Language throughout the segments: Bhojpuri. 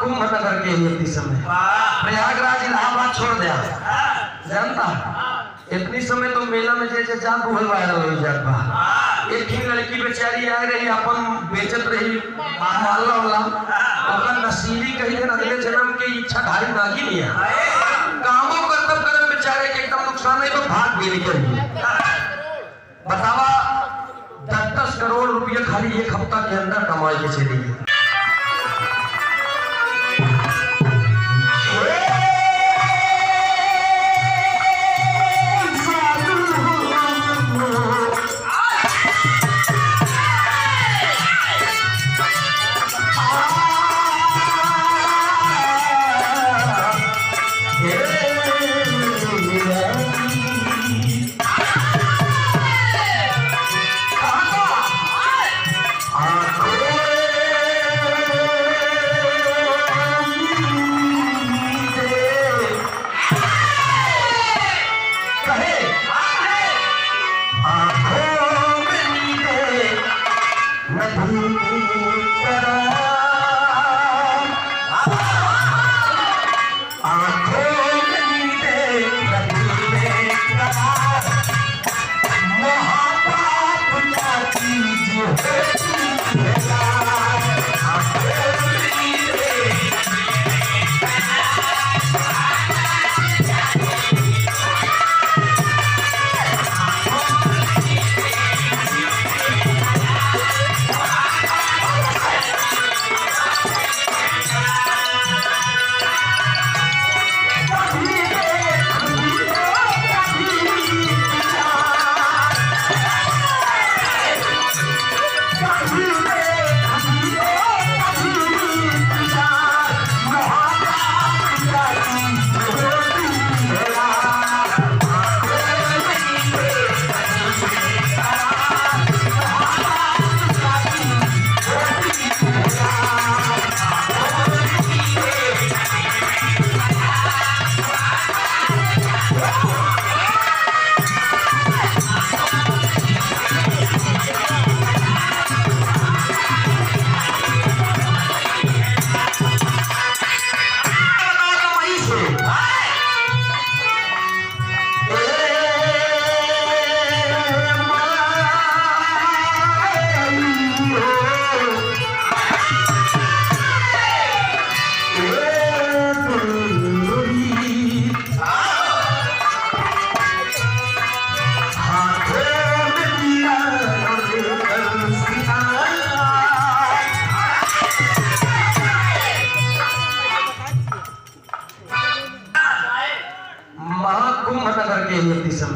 कुंभ नगर के युवती समय प्रयागराज इलाहाबाद छोड़ दिया जानता इतनी समय तो मेला में जैसे जान बहुत वायरल हो जात बा। एक ही लड़की बेचारी आ रही अपन बेचत रही माला वाला ओकर नसीबी कही दिन अगले जन्म के इच्छा धारी नागी नहीं है कामों कर्तव्य कर्म बेचारे के एकदम नुकसान है तो भाग भी निकल बतावा 10-10 करोड़ रुपये खाली एक हफ्ता के अंदर कमाई के चली गई।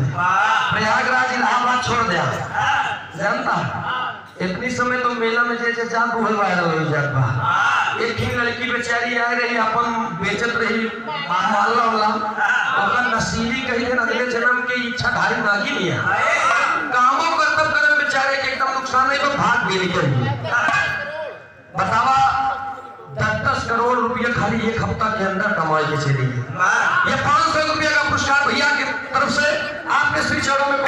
प्रयागराज इलाहाबाद छोड़ दिया जानता इतनी समय तो मेला में जैसे जान बहुत वायरल हो जात बा। एक ही लड़की बेचारी आ रही अपन बेचत रही माला वाला ओकर नसीबी कही दिन अगले जन्म के इच्छा धारी नागी नहीं है कामों कर्तव्य कर्म बेचारे के एकदम नुकसान है तो भाग भी निकल बतावा 10-10 करोड़ रुपये खाली एक हफ्ता के अंदर कमाई के चली गई। ये 500 रुपये का पुरस्कार भैया की तरफ से आपके श्री चरणों में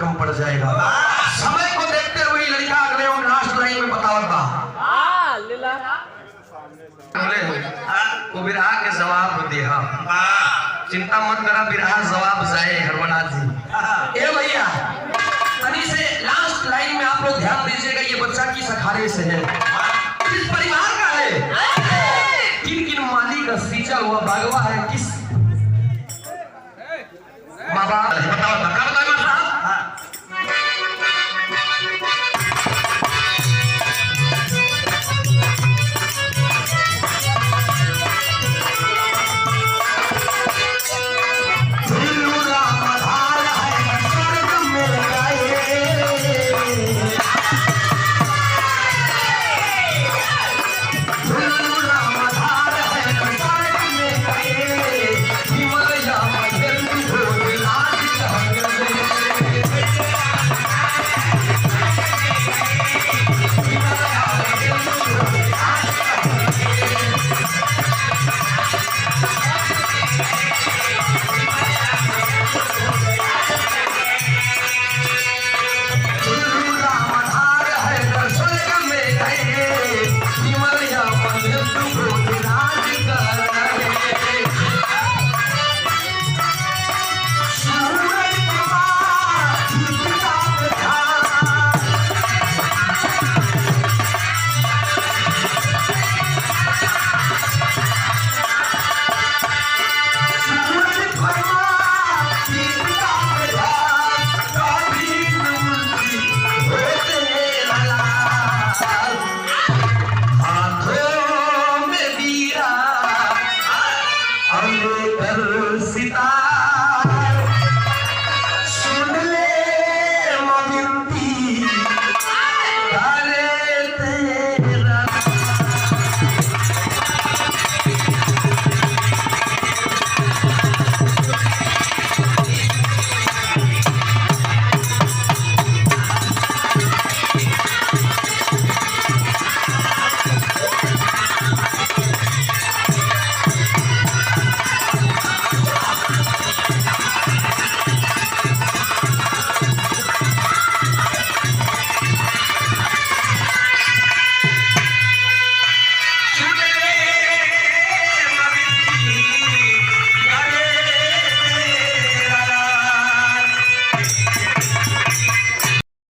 कम पड़ जाएगा। समय को देखते हुए लड़का अगले और लास्ट लाइन में बतावता वो बिरहा के जवाब दिया। चिंता मत करा, बिरहा जवाब जाए हरमनाथ जी। ए भैया तनी से लास्ट लाइन में आप लोग ध्यान दीजिएगा, ये बच्चा की सखारे से है।